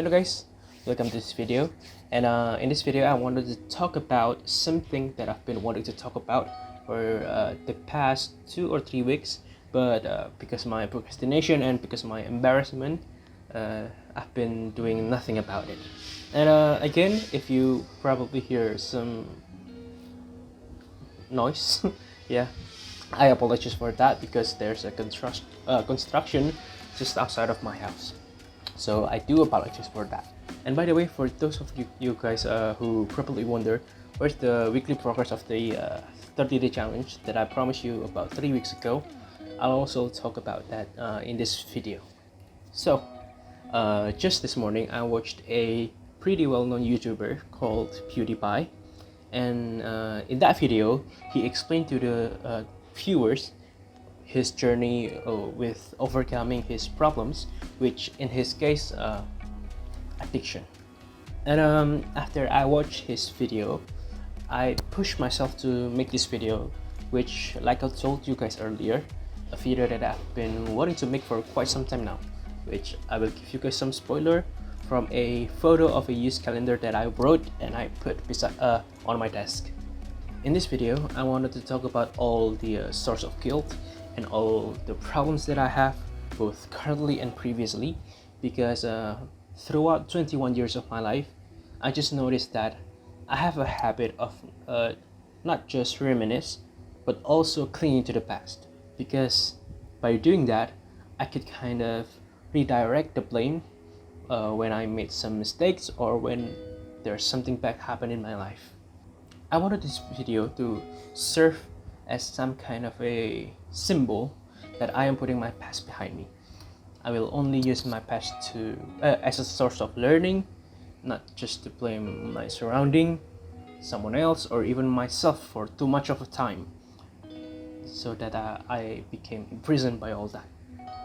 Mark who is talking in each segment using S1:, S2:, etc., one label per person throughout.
S1: Hello guys, welcome to this video. And in this video I wanted to talk about something that I've been wanting to talk about for the past 2 or 3 weeks, but because of my procrastination and because of my embarrassment, I've been doing nothing about it. And again, if you probably hear some noise, yeah, I apologize for that because there's a construction just outside of my house. So I do apologize for that. And by the way, for those of you guys who probably wonder where's the weekly progress of the 30-day challenge that I promised you about 3 weeks ago, I'll also talk about that in this video. So just this morning I watched a pretty well-known YouTuber called PewDiePie, and in that video he explained to the viewers his journey with overcoming his problems, which in his case addiction. And after I watched his video, I pushed myself to make this video, which, like I told you guys earlier, a video that I've been wanting to make for quite some time now, which I will give you guys some spoiler from a photo of a used calendar that I wrote and I put beside on my desk. In this video, I wanted to talk about all the source of guilt and all the problems that I have, both currently and previously, because throughout 21 years of my life, I just noticed that I have a habit of not just reminisce, but also clinging to the past. Because by doing that, I could kind of redirect the blame when I made some mistakes or when there's something bad happen in my life. I wanted this video to serve as some kind of a symbol that I am putting my past behind me. I will only use my past to as a source of learning, not just to blame my surrounding, someone else, or even myself for too much of a time, so that I became imprisoned by all that.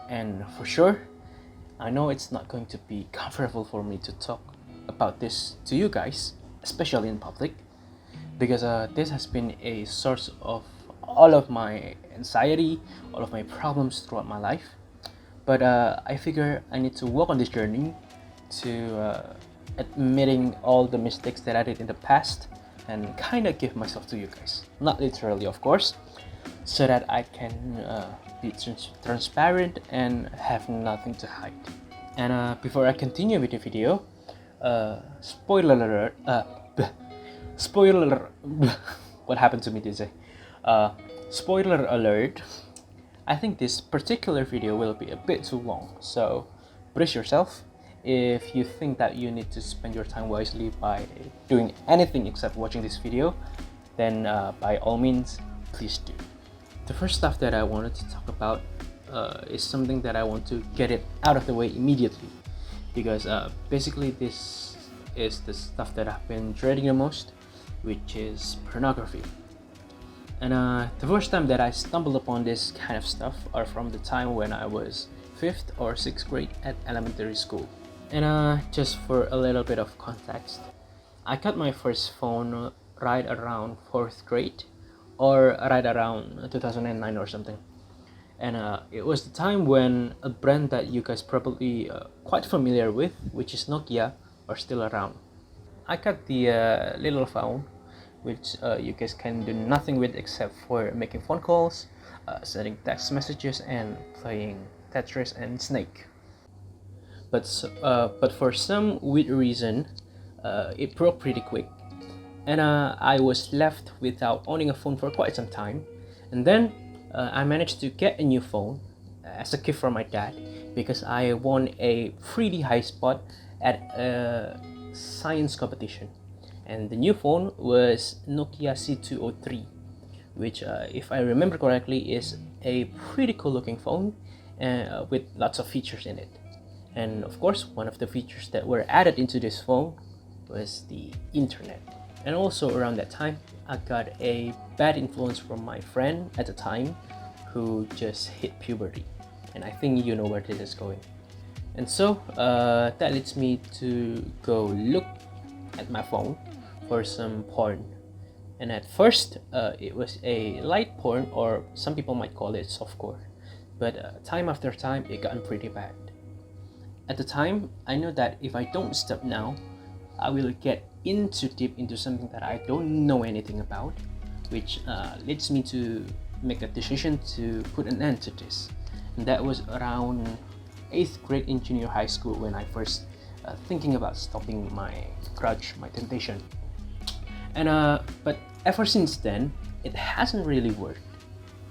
S1: And for sure, I know it's not going to be comfortable for me to talk about this to you guys, especially in public, because this has been a source of all of my anxiety, all of my problems throughout my life. But I figure I need to walk on this journey to admitting all the mistakes that I did in the past and kind of give myself to you guys. Not literally, of course, so that I can be transparent and have nothing to hide. And before I continue with the video, spoiler alert, spoiler, what happened to me today? Spoiler alert, I think this particular video will be a bit too long, so brace yourself. If you think that you need to spend your time wisely by doing anything except watching this video, then by all means, please do. The first stuff that I wanted to talk about is something that I want to get it out of the way immediately, because basically this is the stuff that I've been dreading the most, which is pornography. And the first time that I stumbled upon this kind of stuff are from the time when I was 5th or 6th grade at elementary school. And just for a little bit of context, I got my first phone right around 4th grade, or right around 2009 or something. And it was the time when a brand that you guys probably quite familiar with, which is Nokia, are still around. I got the little phone, which you guys can do nothing with except for making phone calls, sending text messages, and playing Tetris and Snake. But for some weird reason, it broke pretty quick, and I was left without owning a phone for quite some time. And then I managed to get a new phone as a gift from my dad, because I won a 3D high spot at a science competition. And the new phone was Nokia C203, which if I remember correctly is a pretty cool looking phone with lots of features in it. And of course, one of the features that were added into this phone was the internet. And also around that time, I got a bad influence from my friend at the time who just hit puberty. And I think you know where this is going. And so that leads me to go look at my phone for some porn. And at first it was a light porn, or some people might call it softcore, but time after time it got pretty bad. At the time, I know that if I don't stop now, I will get into deep into something that I don't know anything about, which leads me to make a decision to put an end to this. And that was around 8th grade in junior high school when I first thinking about stopping my grudge, my temptation. And but ever since then, it hasn't really worked.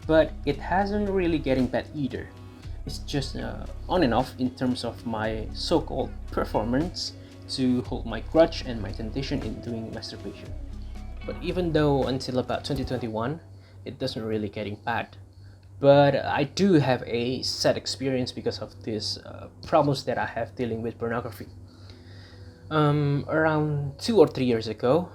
S1: But it hasn't really getting bad either. It's just on and off in terms of my so-called performance to hold my grudge and my temptation in doing masturbation. But even though until about 2021, it doesn't really getting bad. But I do have a sad experience because of these problems that I have dealing with pornography. Around 2 or 3 years ago,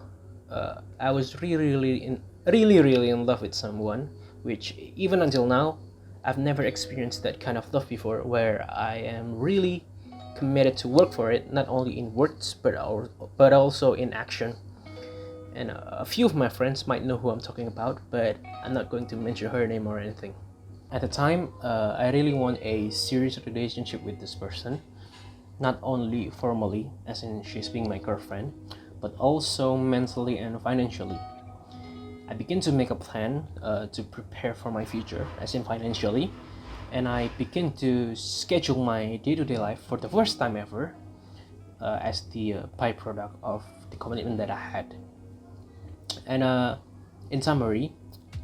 S1: I was really in love with someone, which even until now, I've never experienced that kind of love before, where I am really committed to work for it, not only in words but also in action. And a few of my friends might know who I'm talking about, but I'm not going to mention her name or anything. At the time, I really want a serious relationship with this person, not only formally, as in she's being my girlfriend, but also mentally and financially. I begin to make a plan to prepare for my future, as in financially, and I begin to schedule my day-to-day life for the first time ever as the byproduct of the commitment that I had. And in summary,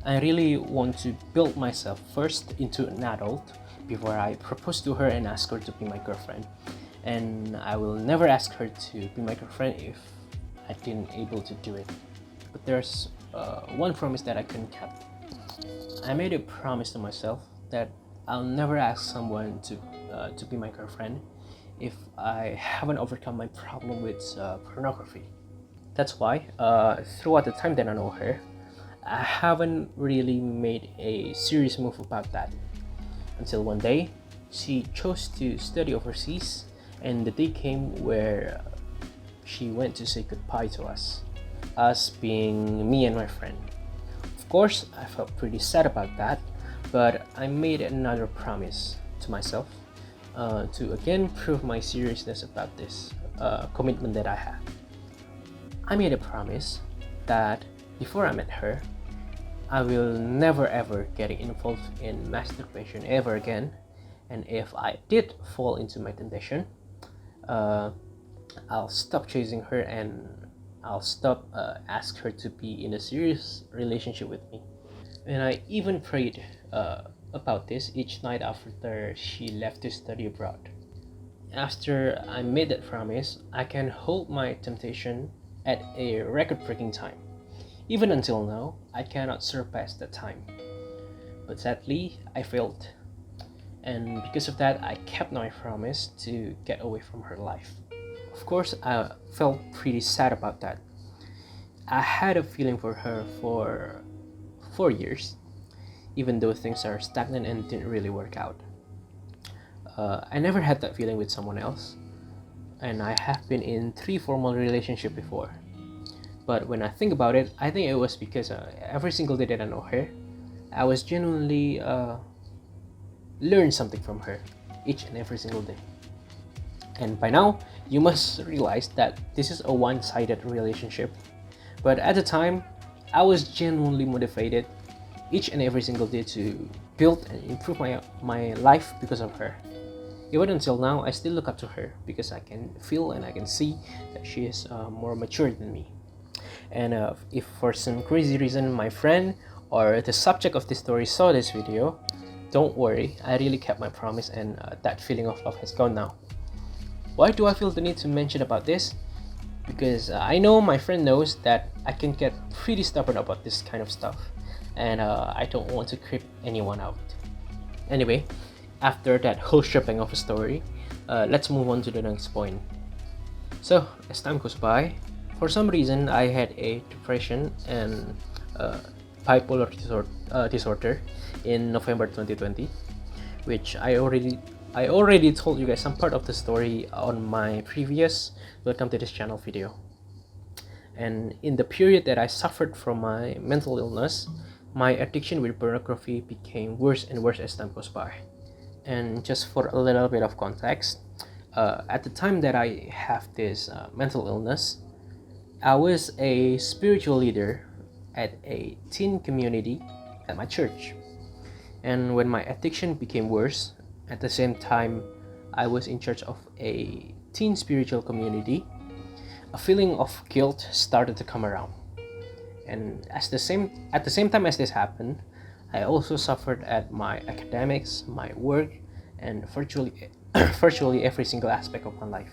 S1: I really want to build myself first into an adult before I propose to her and ask her to be my girlfriend. And I will never ask her to be my girlfriend if I didn't able to do it. But there's one promise that I couldn't keep. I made a promise to myself that I'll never ask someone to be my girlfriend if I haven't overcome my problem with pornography. That's why throughout the time that I know her, I haven't really made a serious move about that. Until one day, she chose to study overseas, and the day came where she went to say goodbye to us being me and my friend. Of course, I felt pretty sad about that, but I made another promise to myself to again prove my seriousness about this commitment that I have. I made a promise that before I met her, I will never ever get involved in masturbation ever again, and if I did fall into my temptation, I'll stop chasing her and I'll stop ask her to be in a serious relationship with me. And I even prayed about this each night after she left to study abroad. After I made that promise, I can hold my temptation at a record-breaking time. Even until now, I cannot surpass that time. But sadly, I failed. And because of that, I kept my promise to get away from her life. Of course, I felt pretty sad about that. I had a feeling for her for 4 years, even though things are stagnant and didn't really work out. I never had that feeling with someone else, and I have been in 3 formal relationships before. But when I think about it, I think it was because every single day that I know her, I was genuinely learn something from her each and every single day. And by now, you must realize that this is a one-sided relationship. But at the time, I was genuinely motivated each and every single day to build and improve my life because of her. Even until now, I still look up to her because I can feel and I can see that she is more mature than me. And if for some crazy reason my friend or the subject of this story saw this video, don't worry, I really kept my promise, and that feeling of love has gone now. Why do I feel the need to mention about this? Because I know my friend knows that I can get pretty stubborn about this kind of stuff, and I don't want to creep anyone out. Anyway, after that whole stripping of a story, let's move on to the next point. So, as time goes by, for some reason I had a depression and bipolar disorder in November 2020, which I already told you guys some part of the story on my previous Welcome to this channel video. And in the period that I suffered from my mental illness, my addiction with pornography became worse and worse as time goes by. And just for a little bit of context, At the time that I have this mental illness, I was a spiritual leader at a teen community at my church. And when my addiction became worse, at the same time, I was in charge of a teen spiritual community, a feeling of guilt started to come around. And at the same time as this happened, I also suffered at my academics, my work, and virtually virtually every single aspect of my life.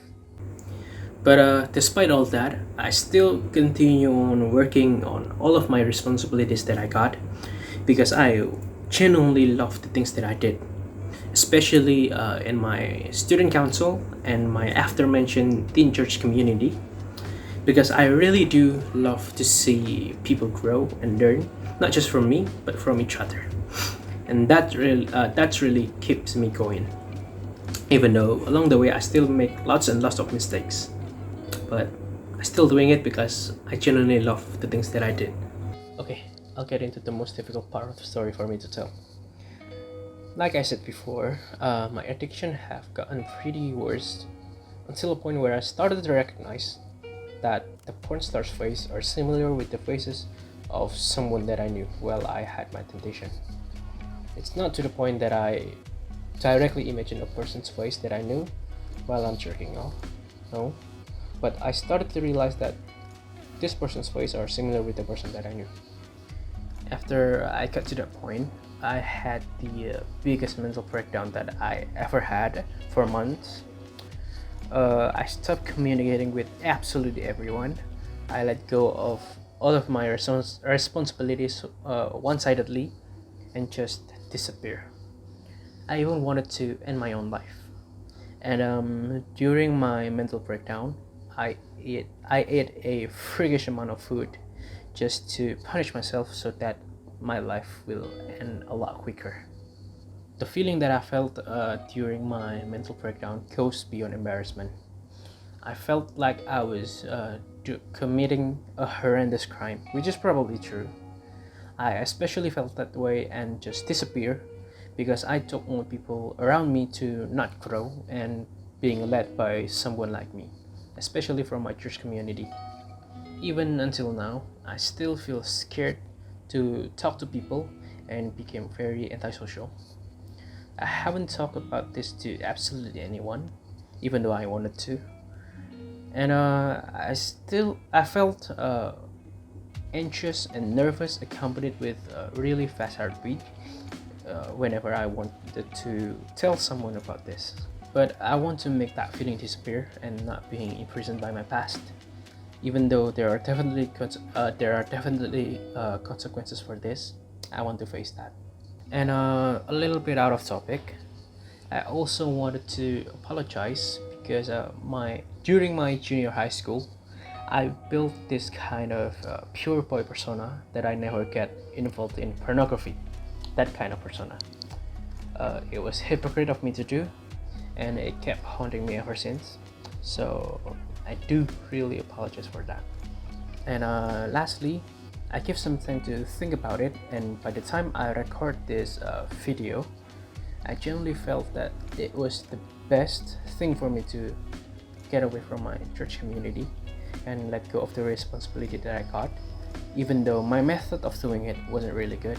S1: But despite all that, I still continue on working on all of my responsibilities that I got because I genuinely love the things that I did, especially in my student council and my after-mentioned teen church community, because I really do love to see people grow and learn, not just from me, but from each other. And that's really keeps me going. Even though along the way I still make lots and lots of mistakes, but I'm still doing it because I genuinely love the things that I did. Okay, I'll get into the most difficult part of the story for me to tell. Like I said before, my addiction have gotten pretty worse until a point where I started to recognize that the porn star's face are similar with the faces of someone that I knew while I had my temptation. It's not to the point that I directly imagine a person's face that I knew while I'm jerking off, no, but I started to realize that this person's face are similar with the person that I knew. After I got to that point, I had the biggest mental breakdown that I ever had for months. I stopped communicating with absolutely everyone. I let go of all of my responsibilities one-sidedly and just disappear. I even wanted to end my own life. And during my mental breakdown, I ate a freakish amount of food just to punish myself so that my life will end a lot quicker. The feeling that I felt during my mental breakdown goes beyond embarrassment. I felt like I was committing a horrendous crime, which is probably true. I especially felt that way and just disappear because I don't want people around me to not grow and being led by someone like me, especially from my church community. Even until now, I still feel scared to talk to people and became very antisocial. I haven't talked about this to absolutely anyone, even though I wanted to. And I felt anxious and nervous, accompanied with a really fast heartbeat whenever I wanted to tell someone about this. But I want to make that feeling disappear and not being imprisoned by my past. Even though there are definitely consequences for this, I want to face that. And a little bit out of topic, I also wanted to apologize because during my junior high school, I built this kind of pure boy persona that I never get involved in pornography. That kind of persona. It was hypocrite of me to do, and it kept haunting me ever since. So I do really apologize for that. And lastly, I give some time to think about it, and by the time I record this video, I genuinely felt that it was the best thing for me to get away from my church community and let go of the responsibility that I got, even though my method of doing it wasn't really good.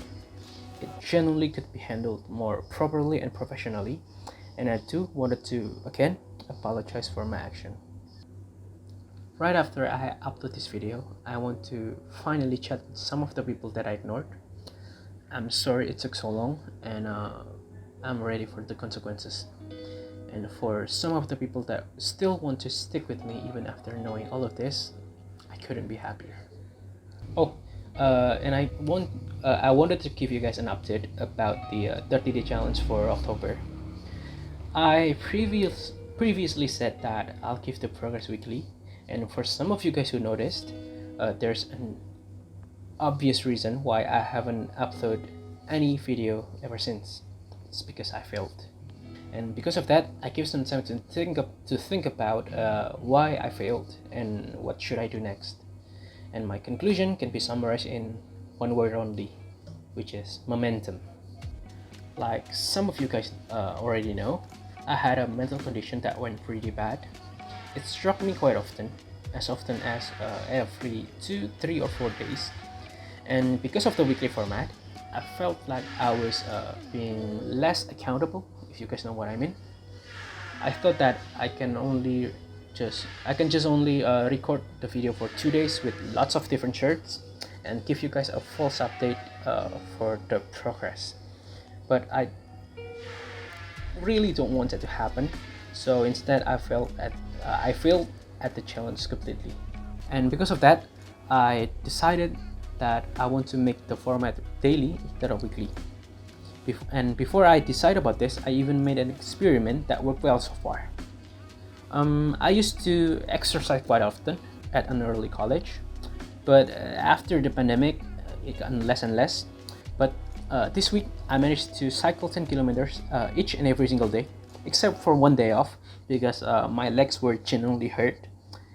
S1: It genuinely could be handled more properly and professionally, and I too wanted to again apologize for my action. Right after I upload this video, I want to finally chat with some of the people that I ignored. I'm sorry it took so long, and I'm ready for the consequences. And for some of the people that still want to stick with me even after knowing all of this, I couldn't be happier. Oh, and I wanted to give you guys an update about the 30-day challenge for October. I previously said that I'll give the progress weekly, and for some of you guys who noticed, there's an obvious reason why I haven't uploaded any video ever since. It's because I failed. And because of that, I give some time to think about why I failed and what should I do next. And my conclusion can be summarized in one word only, which is momentum. Like some of you guys already know, I had a mental condition that went pretty bad. It struck me quite often as every 2, 3, or 4 days. And because of the weekly format, I felt like I was being less accountable, if you guys know what I mean. I thought that I can just only record the video for 2 days with lots of different shirts and give you guys a false update for the progress. But I really don't want it to happen. So instead, I failed at the challenge completely. And because of that, I decided that I want to make the format daily instead of weekly. And before I decide about this, I even made an experiment that worked well so far. I used to exercise quite often at an early college, but after the pandemic, it got less and less. But this week, I managed to cycle 10 kilometers each and every single day, except for one day off because my legs were genuinely hurt.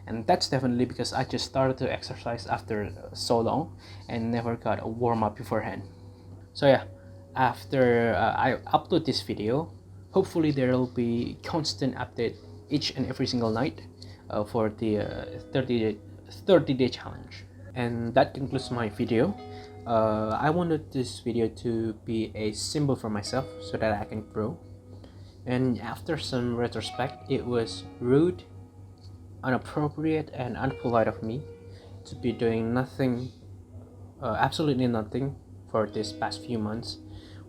S1: And that's definitely because I just started to exercise after so long and never got a warm up beforehand. So yeah, after I upload this video, hopefully there will be constant update each and every single night for the 30-day challenge. And that concludes my video. I wanted this video to be a symbol for myself so that I can grow. And after some retrospect, it was rude, inappropriate, and unpolite of me to be doing nothing, absolutely nothing, for this past few months,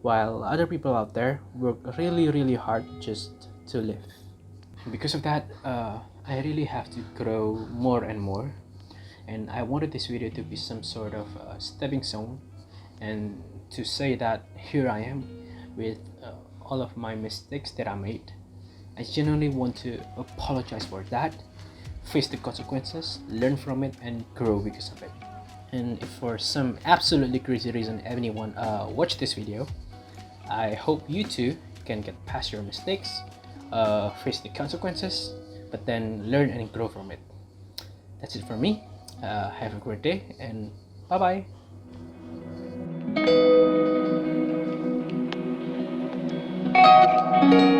S1: while other people out there work really hard just to live. Because of that, I really have to grow more and more, and I wanted this video to be some sort of stepping stone, and to say that here I am with all of my mistakes that I made. I genuinely want to apologize for that, face the consequences, learn from it, and grow because of it. And if for some absolutely crazy reason anyone watched this video, I hope you too can get past your mistakes, face the consequences, but then learn and grow from it. That's it for me. Have a great day, and bye bye.